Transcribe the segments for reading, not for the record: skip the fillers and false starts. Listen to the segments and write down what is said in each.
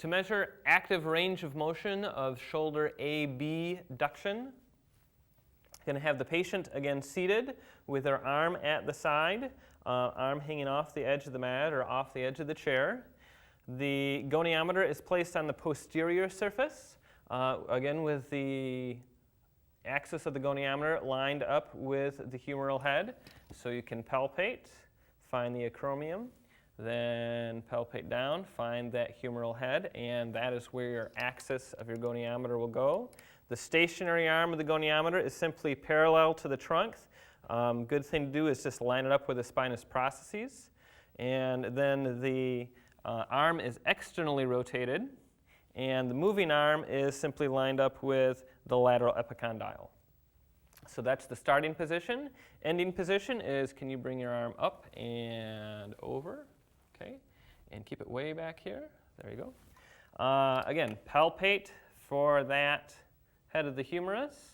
To measure active range of motion of shoulder abduction, you're going to have the patient again seated with their arm at the side, arm hanging off the edge of the mat or off the edge of the chair. The goniometer is placed on the posterior surface, again with the axis of the goniometer lined up with the humeral head. So you can palpate, find the acromion, then palpate down, find that humeral head, and that is where your axis of your goniometer will go. The stationary arm of the goniometer is simply parallel to the trunk. Good thing to do is just line it up with the spinous processes. And then the arm is externally rotated, and the moving arm is simply lined up with the lateral epicondyle. So that's the starting position. Ending position is, can you bring your arm up and over? Okay, and keep it way back here. There you go. Again, palpate for that head of the humerus.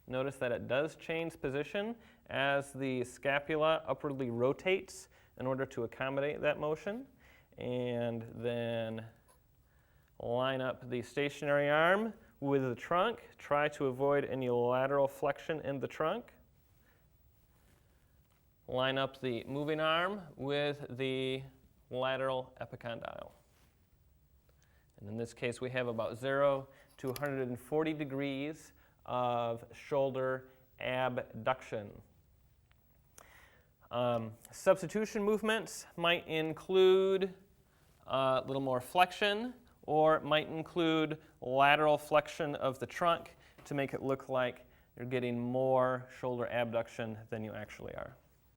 Notice that it does change position as the scapula upwardly rotates in order to accommodate that motion. And then line up the stationary arm with the trunk. Try to avoid any lateral flexion in the trunk. Line up the moving arm with the lateral epicondyle. And in this case, we have about 0 to 140 degrees of shoulder abduction. Substitution movements might include a little more flexion, or it might include lateral flexion of the trunk to make it look like you're getting more shoulder abduction than you actually are.